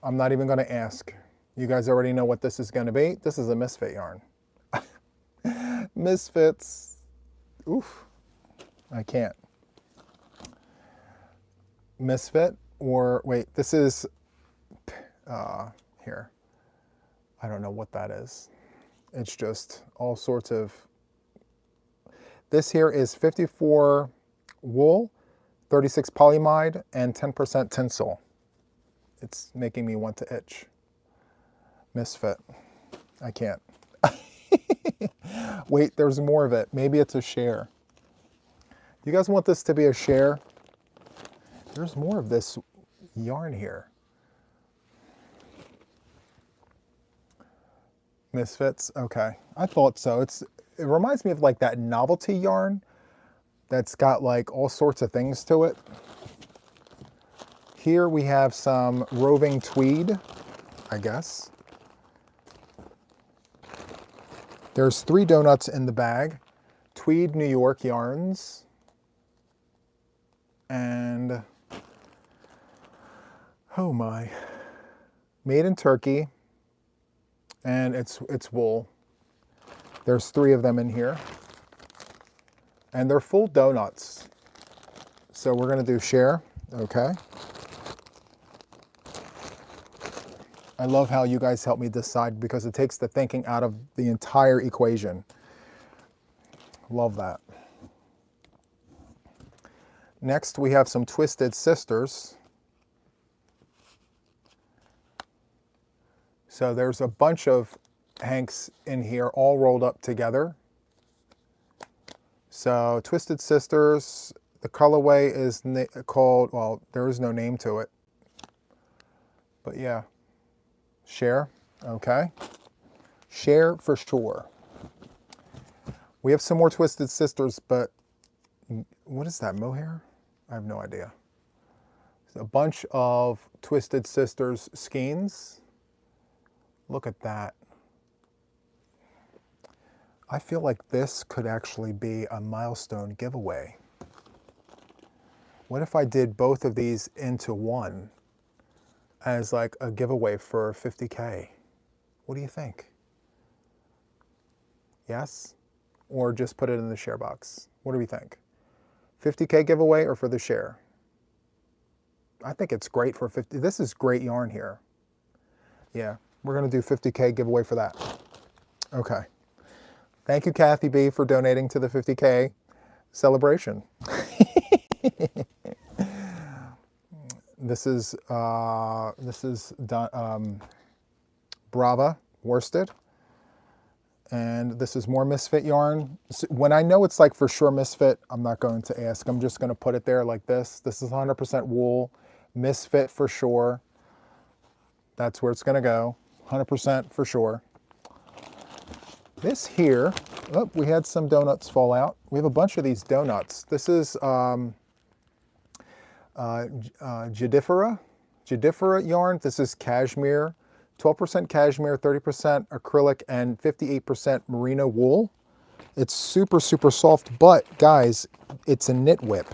Speaker 1: I'm not even going to ask. You guys already know what this is going to be. This is a misfit yarn. Misfits. Oof. I can't. Misfit, or wait, this is here. I don't know what that is. It's just all sorts of. This here is 54 wool, 36 polyamide, and 10% tinsel. It's making me want to itch. Misfit. I can't. Wait, there's more of it. Maybe it's a share. Do you guys want this to be a share? There's more of this yarn here. Misfits? Okay. I thought so. It reminds me of like that novelty yarn that's got like all sorts of things to it. Here we have some roving tweed, I guess. There's 3 donuts in the bag. Tweed New York yarns. And, oh my, made in Turkey. And it's wool. There's 3 of them in here. And they're full donuts. So we're gonna do share, okay? I love how you guys help me decide because it takes the thinking out of the entire equation. Love that. Next, we have some Twisted Sisters. So there's a bunch of hanks in here all rolled up together. So Twisted Sisters, the colorway is called, well, there is no name to it. But yeah. Share, okay. Share for sure. We have some more Twisted Sisters, but what is that, mohair? I have no idea. A bunch of Twisted Sisters skeins. Look at that. I feel like this could actually be a milestone giveaway. What if I did both of these into one as like a giveaway for 50K? What do you think? Yes? Or just put it in the share box? What do we think? 50K giveaway or for the share? I think it's great for 50. This is great yarn here. Yeah, we're going to do 50K giveaway for that. Okay. Thank you, Kathy B, for donating to the 50K celebration. This is Brava worsted. And this is more Misfit yarn. When I know it's like for sure Misfit, I'm not going to ask. I'm just going to put it there like this. This is 100% wool, Misfit for sure. That's where it's going to go, 100% for sure. This here, oh, we had some donuts fall out. We have a bunch of these donuts. This is Jadifera yarn. This is cashmere. 12% cashmere, 30% acrylic, and 58% merino wool. It's super, super soft, but guys, it's a knit whip.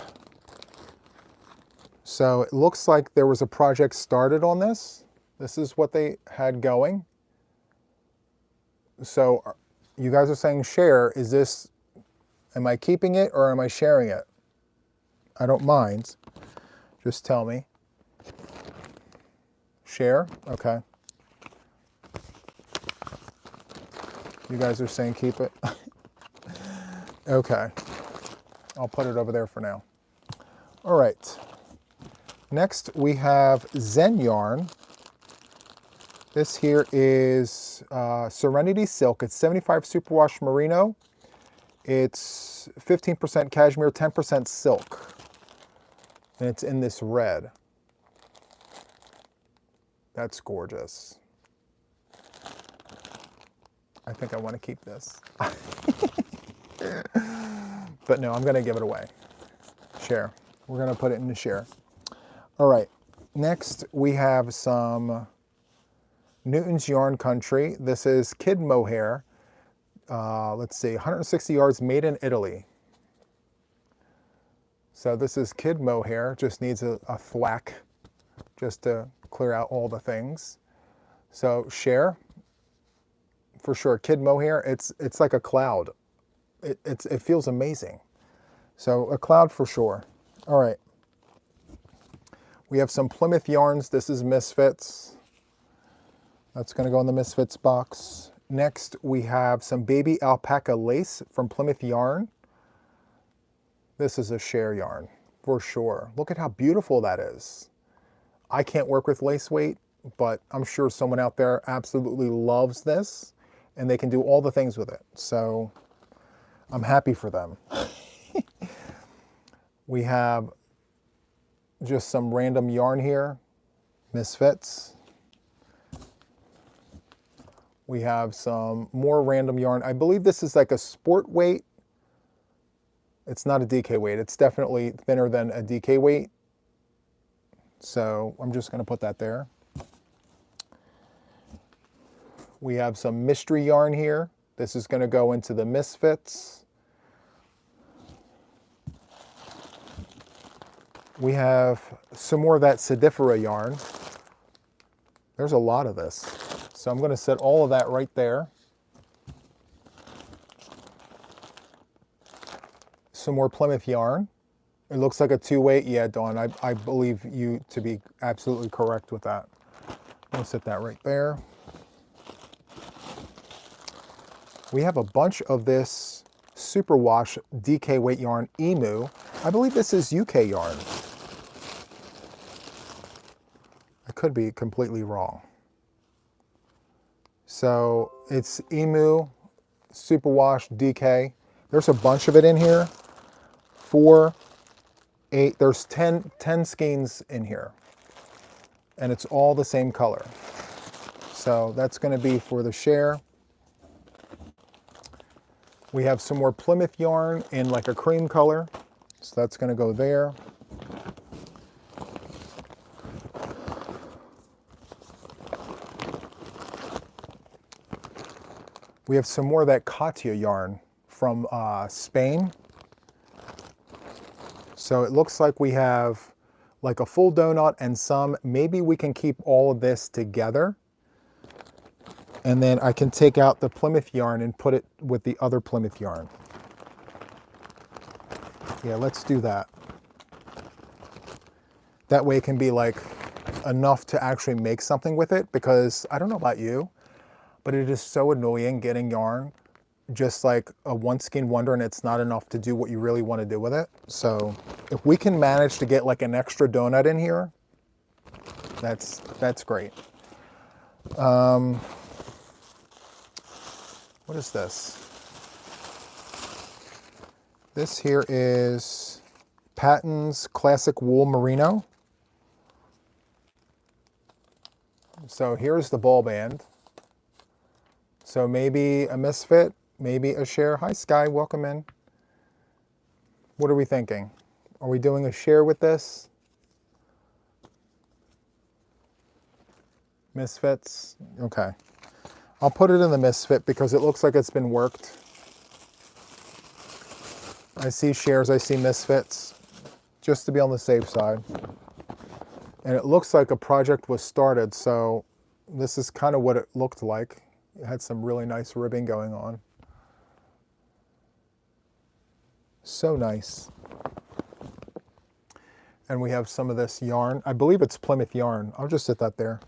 Speaker 1: So it looks like there was a project started on this. This is what they had going. So you guys are saying share. Is this, am I keeping it or am I sharing it? I don't mind. Just tell me. Share, okay. You guys are saying keep it? Okay. I'll put it over there for now. All right. Next, we have Zen yarn. This here is Serenity Silk. It's 75 superwash merino. It's 15% cashmere, 10% silk. And it's in this red. That's gorgeous. I think I want to keep this. But no, I'm going to give it away. Share. We're going to put it in the share. All right. Next, we have some Newton's Yarn Country. This is kid mohair. Let's see, 160 yards, made in Italy. So this is kid mohair. Just needs a thwack just to clear out all the things. So share. For sure, kid mohair, it's like a cloud. It feels amazing. So a cloud for sure. All right. We have some Plymouth yarns. This is Misfits. That's going to go in the Misfits box. Next, we have some baby alpaca lace from Plymouth Yarn. This is a share yarn for sure. Look at how beautiful that is. I can't work with lace weight, but I'm sure someone out there absolutely loves this. And they can do all the things with it. So I'm happy for them. We have just some random yarn here. Misfits. We have some more random yarn. I believe this is like a sport weight. It's not a DK weight. It's definitely thinner than a DK weight. So I'm just going to put that there. We have some mystery yarn here. This is going to go into the Misfits. We have some more of that Sedifera yarn. There's a lot of this. So I'm going to set all of that right there. Some more Plymouth yarn. It looks like a 2-weight. Yeah, Dawn, I believe you to be absolutely correct with that. I'm going to set that right there. We have a bunch of this superwash DK weight yarn, Emu. I believe this is UK yarn. I could be completely wrong. So it's Emu, superwash, DK. There's a bunch of it in here. 4, 8, there's 10 skeins in here. And it's all the same color. So that's going to be for the share. We have some more Plymouth yarn in like a cream color. So that's going to go there. We have some more of that Katia yarn from Spain. So it looks like we have like a full donut and some. Maybe we can keep all of this together. And then I can take out the Plymouth yarn and put it with the other Plymouth yarn. Yeah, let's do that. That way it can be like enough to actually make something with it, because I don't know about you, but it is so annoying getting yarn just like a one skein wonder and it's not enough to do what you really want to do with it. So if we can manage to get like an extra donut in here, that's great. What is this? This here is Patton's Classic Wool Merino. So here's the ball band. So maybe a misfit, maybe a share. Hi Sky, welcome in. What are we thinking? Are we doing a share with this? Misfits, okay. I'll put it in the misfit because it looks like it's been worked. I see shares, I see misfits, just to be on the safe side. And it looks like a project was started, so this is kind of what it looked like. It had some really nice ribbing going on. So nice. And we have some of this yarn. I believe it's Plymouth yarn. I'll just set that there.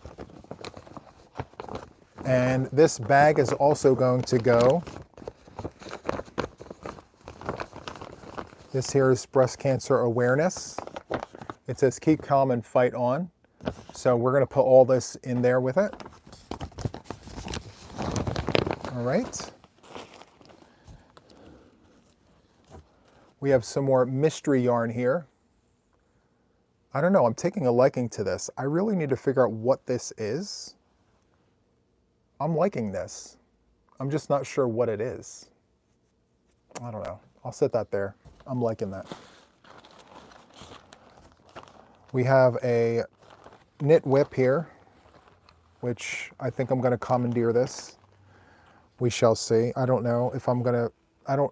Speaker 1: And this bag is also going to go. This here is breast cancer awareness. It says keep calm and fight on. So we're going to put all this in there with it. All right. We have some more mystery yarn here. I don't know, I'm taking a liking to this. I really need to figure out what this is. I'm liking this. I'm just not sure what it is. I don't know. I'll set that there. I'm liking that. We have a knit whip here, which I think I'm going to commandeer this. We shall see. I don't know if I'm going to,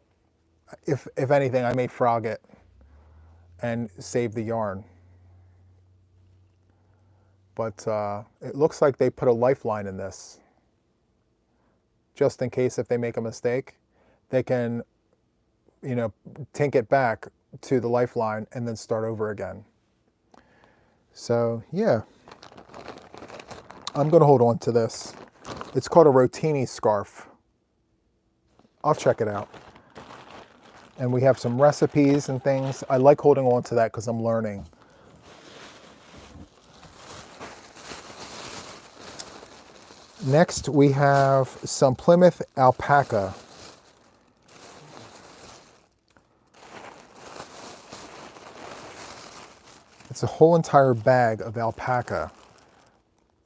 Speaker 1: if anything, I may frog it and save the yarn. But it looks like they put a lifeline in this. Just in case if they make a mistake, they can, you know, tink it back to the lifeline and then start over again. So yeah, I'm going to hold on to this. It's called a Rotini scarf. I'll check it out. And we have some recipes and things. I like holding on to that because I'm learning. Next, we have some Plymouth alpaca. It's a whole entire bag of alpaca.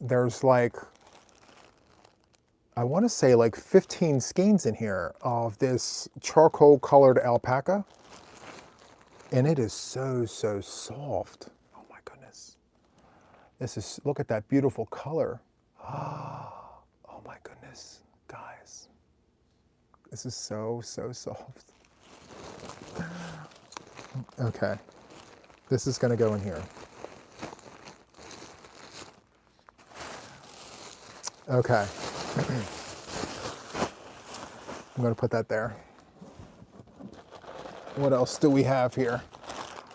Speaker 1: There's like, I want to say like 15 skeins in here of this charcoal colored alpaca. And it is so, so soft. Oh my goodness. This is, look at that beautiful color. Oh my goodness, guys. This is so, so soft. Okay. This is going to go in here. Okay. I'm going to put that there. What else do we have here?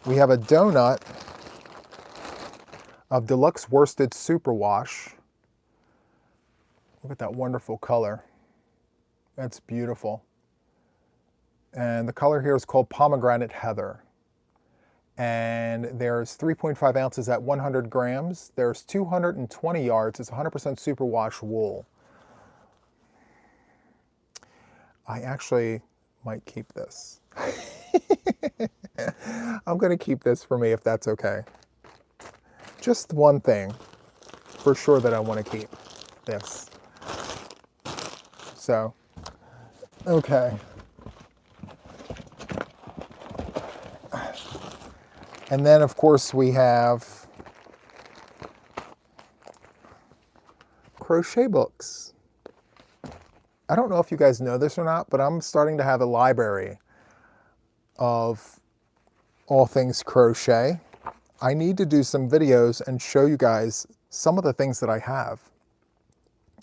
Speaker 1: We have a donut of Deluxe Worsted Superwash. Look at that wonderful color. That's beautiful. And the color here is called Pomegranate Heather. And there's 3.5 ounces at 100 grams. There's 220 yards. It's 100% superwash wool. I actually might keep this. I'm going to keep this for me if that's okay. Just one thing for sure that I want to keep. This. So, okay. And then, of course, we have crochet books. I don't know if you guys know this or not, but I'm starting to have a library of all things crochet. I need to do some videos and show you guys some of the things that I have.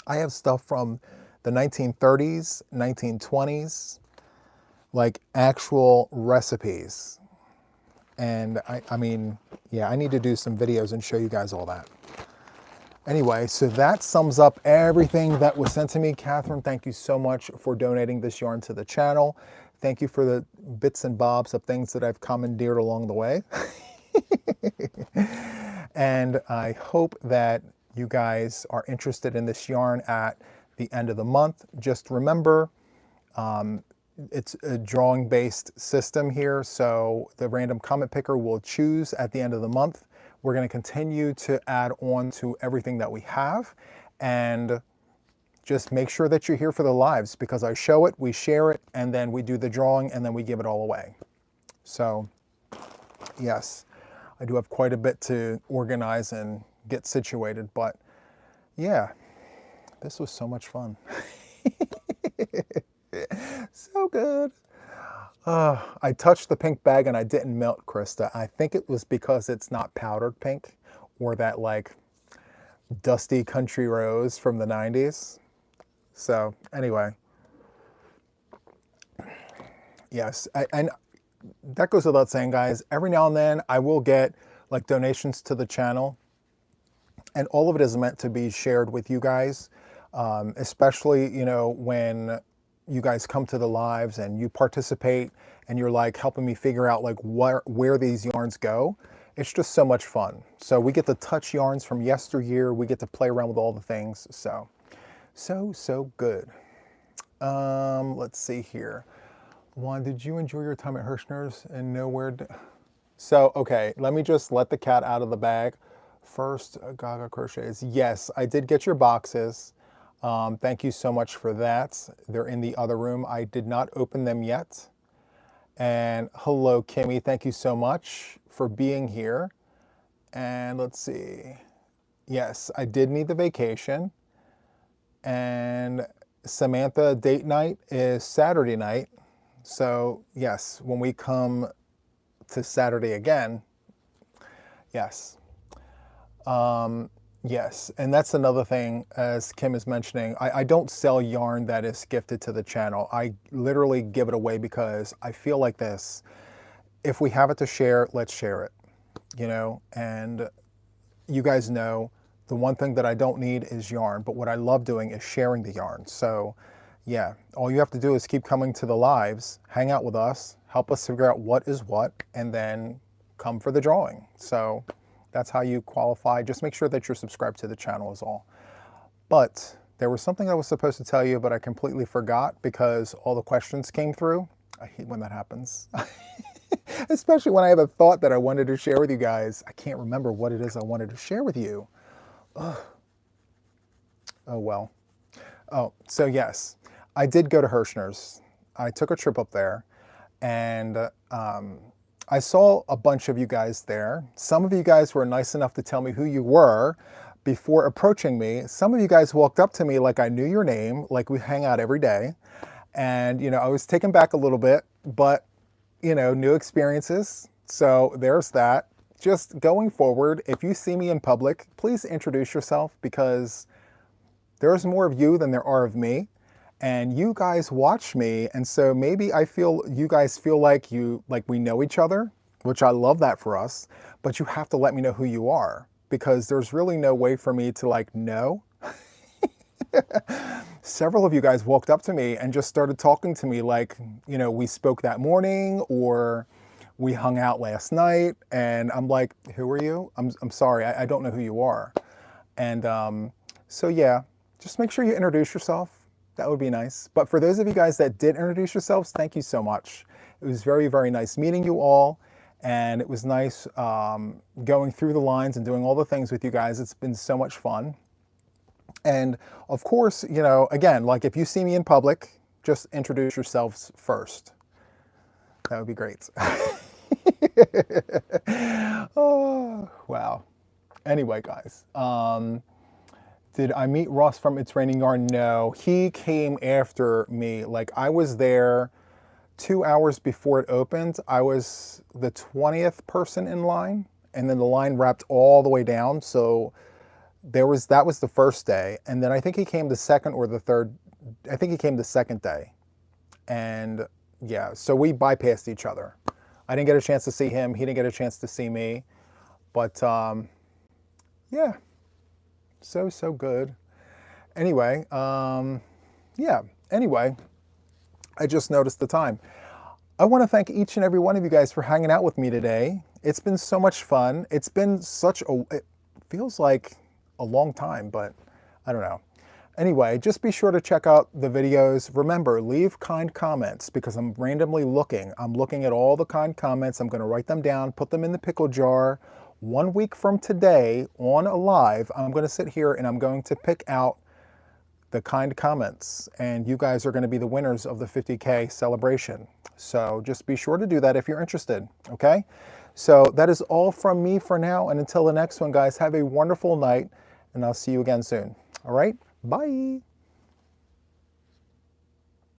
Speaker 1: I have stuff from the 1930s, 1920s, like actual recipes. And I mean, yeah, I need to do some videos and show you guys all that. Anyway, so that sums up everything that was sent to me. Catherine, thank you so much for donating this yarn to the channel. Thank you for the bits and bobs of things that I've commandeered along the way. And I hope that you guys are interested in this yarn at the end of the month. Just remember, it's a drawing-based system here, so the random comment picker will choose at the end of the month. We're going to continue to add on to everything that we have, and just make sure that you're here for the lives, because I show it, we share it, and then we do the drawing, and then we give it all away. So, yes, I do have quite a bit to organize and get situated, but yeah, this was so much fun. So good. I touched the pink bag and I didn't melt, Krista. I think it was because it's not powdered pink or that like dusty country rose from the 90s. So anyway, yes, and that goes without saying, guys. Every now and then I will get like donations to the channel, and all of it is meant to be shared with you guys, especially, you know, when you guys come to the lives and you participate and you're like helping me figure out like where these yarns go. It's just so much fun. So we get to touch yarns from yesteryear. We get to play around with all the things. So good. Let's see here. Juan, did you enjoy your time at Hirschner's and know where to... So, okay, let me just let the cat out of the bag. First, Gaga Crochets. Yes, I did get your boxes. Thank you so much for that. They're in the other room. I did not open them yet. And hello, Kimmy. Thank you so much for being here. And let's see. Yes, I did need the vacation. And Samantha, date night is Saturday night. So yes, when we come to Saturday again, yes. Yes, and that's another thing, as Kim is mentioning, I don't sell yarn that is gifted to the channel. I literally give it away because I feel like this. If we have it to share, let's share it, you know? And you guys know the one thing that I don't need is yarn, but what I love doing is sharing the yarn. So yeah, all you have to do is keep coming to the lives, hang out with us, help us figure out what is what, and then come for the drawing. So that's how you qualify. Just make sure that you're subscribed to the channel is all. But there was something I was supposed to tell you, but I completely forgot because all the questions came through. I hate when that happens. Especially when I have a thought that I wanted to share with you guys. I can't remember what it is I wanted to share with you. Ugh. Oh, well. Oh, so yes, I did go to Hirschner's. I took a trip up there, and I saw a bunch of you guys there. Some of you guys were nice enough to tell me who you were before approaching me. Some of you guys walked up to me like I knew your name, like we hang out every day. And, you know, I was taken back a little bit, but, you know, new experiences. So there's that. Just going forward, if you see me in public, please introduce yourself, because there's more of you than there are of me. And you guys watch me, and so maybe I feel you guys feel like we know each other, which I love that for us, but you have to let me know who you are, because there's really no way for me to like know. Several of you guys walked up to me and just started talking to me like, you know, we spoke that morning or we hung out last night, and I'm like, who are you? I'm sorry, I don't know who you are. And so yeah, just make sure you introduce yourself. That would be nice. But for those of you guys that did introduce yourselves, thank you so much. It was very, very nice meeting you all. And it was nice going through the lines and doing all the things with you guys. It's been so much fun. And of course, you know, again, like if you see me in public, just introduce yourselves first. That would be great. Anyway, guys, did I meet Ross from It's Raining Yarn? No, he came after me. Like, I was there 2 hours before it opened. I was the 20th person in line, and then the line wrapped all the way down. So that was the first day, and then I think he came the second or the third. I think he came the second day, and yeah, so we bypassed each other. I didn't get a chance to see him. He didn't get a chance to see me, but yeah, so good. Anyway, yeah. Anyway, I just noticed the time. I want to thank each and every one of you guys for hanging out with me today. It's been so much fun. It's been it feels like a long time, but I don't know. Anyway, just be sure to check out the videos. Remember, leave kind comments because I'm randomly looking. I'm looking at all the kind comments. I'm going to write them down, put them in the pickle jar. 1 week from today on a live, I'm going to sit here and I'm going to pick out the kind comments, and you guys are going to be the winners of the 50K celebration. So just be sure to do that if you're interested, okay? So that is all from me for now, and until the next one, guys, have a wonderful night, and I'll see you again soon. All right? Bye.